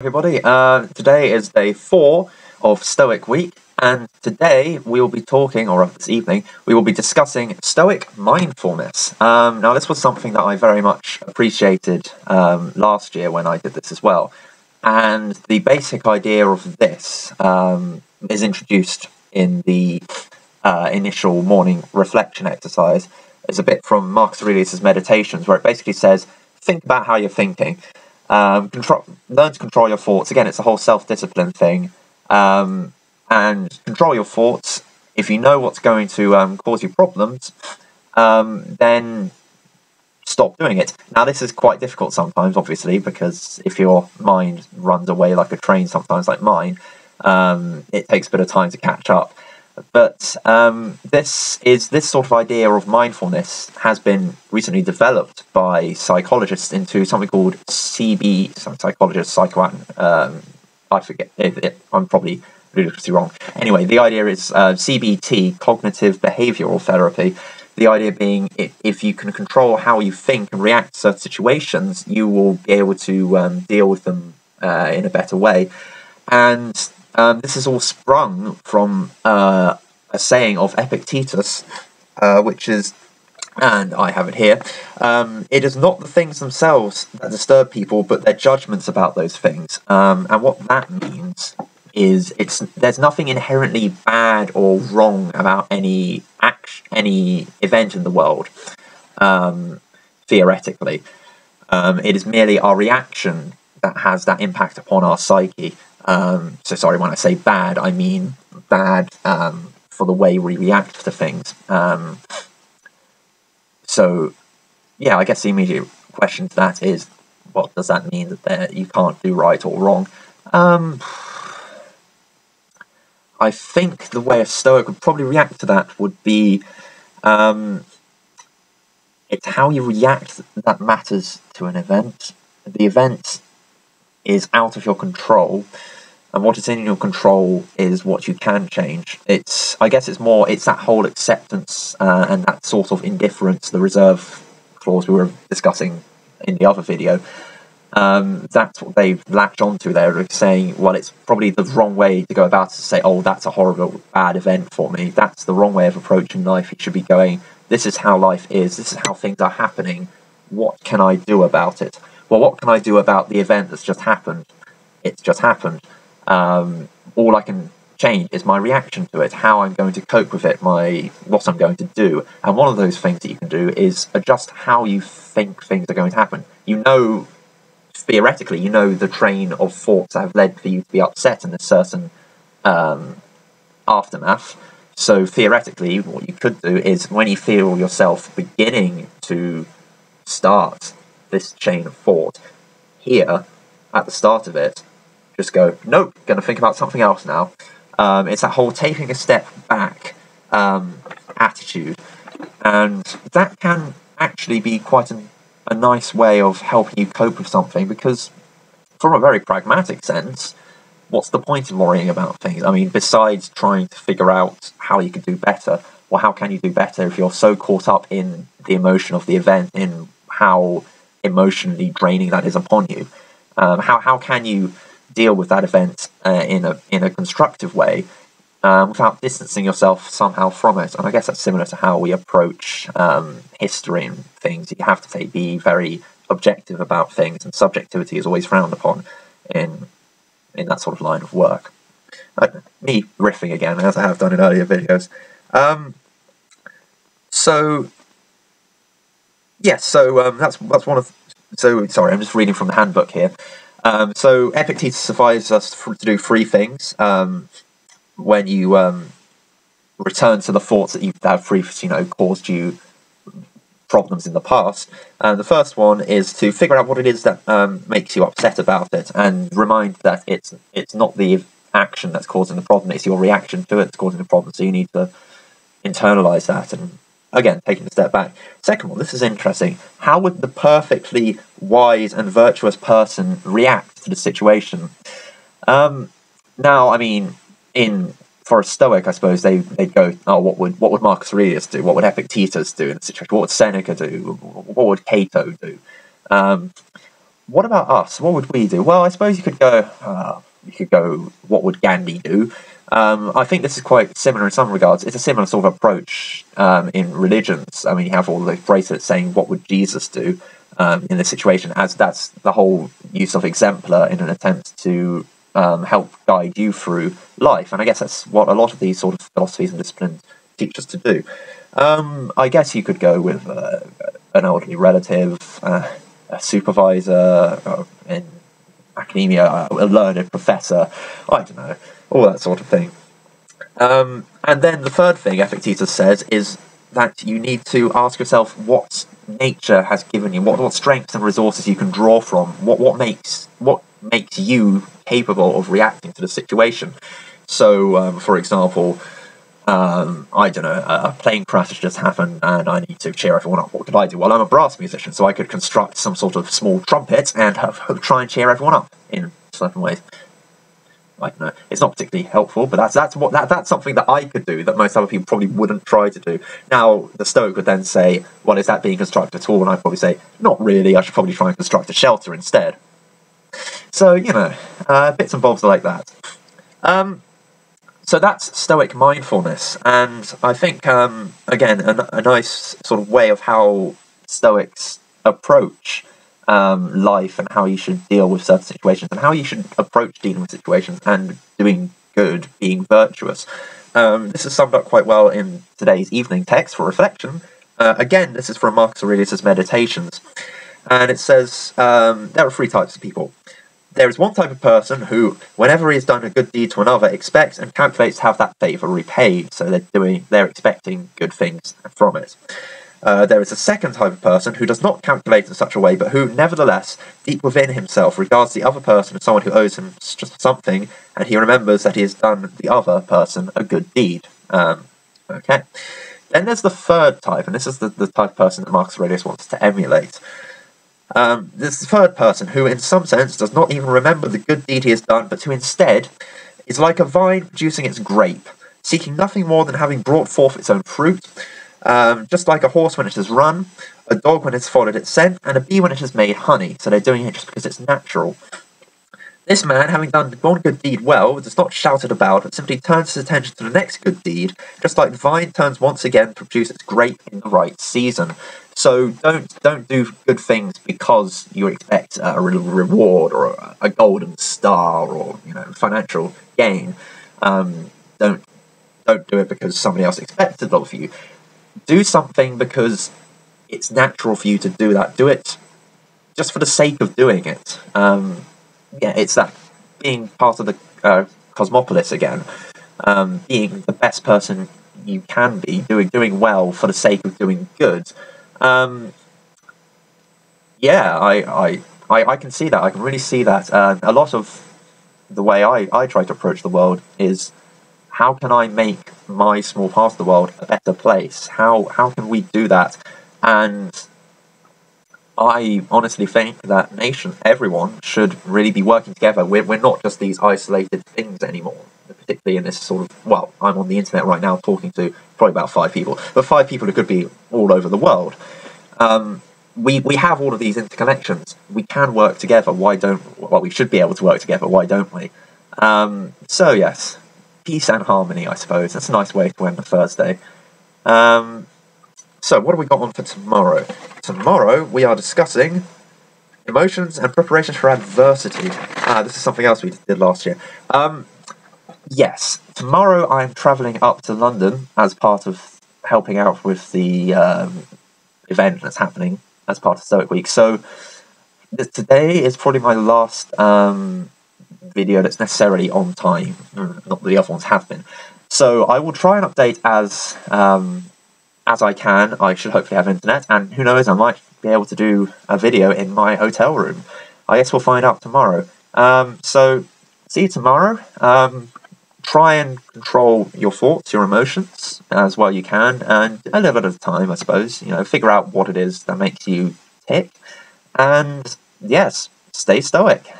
Everybody. Today is day 4 of Stoic week, and today we will be talking, or this evening, we will be discussing Stoic mindfulness. Now, this was something that I very much appreciated last year when I did this as well, and the basic idea of this is introduced in the initial morning reflection exercise. It's a bit from Marcus Aurelius' Meditations, where it basically says, think about how you're thinking. Learn to control your thoughts. Again, it's a whole self-discipline thing. And control your thoughts. If you know what's going to cause you problems, then stop doing it. Now, this is quite difficult sometimes, obviously, because if your mind runs away like a train, sometimes like mine, it takes a bit of time to catch up. But this sort of idea of mindfulness has been recently developed by psychologists into something called I forget. I'm probably ludicrously wrong. Anyway, the idea is CBT, cognitive behavioral therapy. The idea being, if you can control how you think and react to certain situations, you will be able to deal with them in a better way. And this is all sprung from a saying of Epictetus, which is, and I have it here, it is not the things themselves that disturb people, but their judgments about those things. And what that means is there's nothing inherently bad or wrong about any event in the world, theoretically. It is merely our reaction that has that impact upon our psyche. So sorry, when I say bad, I mean bad for the way we react to things. So, yeah, I guess the immediate question to that is, what does that mean that you can't do right or wrong? I think the way a Stoic would probably react to that would be, it's how you react that matters to an event. The event is out of your control, and what is in your control is what you can change. I guess it's that whole acceptance and that sort of indifference, the reserve clause we were discussing in the other video. That's what they've latched onto. They're saying, well, it's probably the wrong way to go about it, to say, oh, that's a horrible, bad event for me. That's the wrong way of approaching life. You should be going, this is how life is. This is how things are happening. What can I do about it? Well, what can I do about the event that's just happened? It's just happened. All I can change is my reaction to it, how I'm going to cope with it, what I'm going to do. And one of those things that you can do is adjust how you think things are going to happen. Theoretically, the train of thoughts that have led for you to be upset in a certain aftermath. So theoretically, what you could do is, when you feel yourself beginning to start this chain of thought, here, at the start of it, just go, nope, going to think about something else now. It's that whole taking a step back attitude. And that can actually be quite a nice way of helping you cope with something, because from a very pragmatic sense, what's the point in worrying about things? I mean, besides trying to figure out how you could do better, well, how can you do better if you're so caught up in the emotion of the event, in how emotionally draining that is upon you? How can you deal with that event in a constructive way without distancing yourself somehow from it? And I guess that's similar to how we approach history and things. You have to be very objective about things, and subjectivity is always frowned upon in that sort of line of work. Me riffing again, as I have done in earlier videos. That's one of. So sorry, I'm just reading from the handbook here. So Epictetus advises us to do 3 things when you return to the thoughts that have previously, caused you problems in the past. The first one is to figure out what it is that makes you upset about it, and remind that it's not the action that's causing the problem, it's your reaction to it that's causing the problem. So you need to internalize that, and again, taking a step back. Second one, this is interesting. How would the perfectly wise and virtuous person react to the situation? Now, I mean, for a Stoic, I suppose they'd go, oh, what would Marcus Aurelius do? What would Epictetus do in the situation? What would Seneca do? What would Cato do? what about us? What would we do? Well, I suppose you could go. What would Gandhi do? I think this is quite similar in some regards. It's a similar sort of approach in religions. I mean, you have all the bracelets saying, "What would Jesus do in this situation?" As that's the whole use of exemplar in an attempt to help guide you through life. And I guess that's what a lot of these sort of philosophies and disciplines teach us to do. I guess you could go with an elderly relative, a supervisor in academia, a learned professor, I don't know, all that sort of thing. And then the third thing Epictetus says is that you need to ask yourself what nature has given you, what strengths and resources you can draw from, what makes you capable of reacting to the situation. So, for example, I don't know, a plane crash has just happened and I need to cheer everyone up. What could I do? Well, I'm a brass musician, so I could construct some sort of small trumpet and try and cheer everyone up in certain ways. I don't know. It's not particularly helpful, but that's something that I could do that most other people probably wouldn't try to do. Now, the Stoic would then say, well, is that being constructed at all? And I'd probably say, not really, I should probably try and construct a shelter instead. So, bits and bobs like that. So that's Stoic mindfulness, and I think, again, a nice sort of way of how Stoics approach life and how you should deal with certain situations and how you should approach dealing with situations and doing good, being virtuous. This is summed up quite well in today's evening text for reflection. Again, this is from Marcus Aurelius' Meditations, and it says there are three types of people. There is one type of person who, whenever he has done a good deed to another, expects and calculates to have that favour repaid. So they're expecting good things from it. There is a second type of person who does not calculate in such a way, but who, nevertheless, deep within himself, regards the other person as someone who owes him just something, and he remembers that he has done the other person a good deed. Okay. Then there's the third type, and this is the type of person that Marcus Aurelius wants to emulate. This third person, who in some sense does not even remember the good deed he has done, but who instead is like a vine producing its grape, seeking nothing more than having brought forth its own fruit, just like a horse when it has run, a dog when it has followed its scent, and a bee when it has made honey. So they're doing it just because it's natural. This man, having done one good deed well, does not shout it about, but simply turns his attention to the next good deed, just like the vine turns once again to produce its grape in the right season. So don't do good things because you expect a reward or a golden star or financial gain. Don't do it because somebody else expects it of you. Do something because it's natural for you to do that. Do it just for the sake of doing it. It's that being part of the cosmopolis again, being the best person you can be, doing well for the sake of doing good. I can see that. I can really see that. A lot of the way I try to approach the world is, how can I make my small part of the world a better place? How can we do that? And I honestly think that everyone should really be working together. We're not just these isolated things anymore, particularly in this sort of, well, I'm on the internet right now talking to probably about 5 people, but 5 people who could be all over the world. We have all of these interconnections. We can work together. We should be able to work together. Why don't we? So yes, peace and harmony, I suppose. That's a nice way to end the Thursday. So what have we got on for tomorrow? Tomorrow we are discussing emotions and preparations for adversity. This is something else we did last year. Yes, tomorrow I'm travelling up to London as part of helping out with the event that's happening as part of Stoic Week. So today is probably my last video that's necessarily on time. Not that the other ones have been. So I will try and update as I can. I should hopefully have internet, and who knows, I might be able to do a video in my hotel room. I guess we'll find out tomorrow. So see you tomorrow. Try and control your thoughts, your emotions as well you can, and a little bit at a time, I suppose. Figure out what it is that makes you tick, and yes, stay stoic.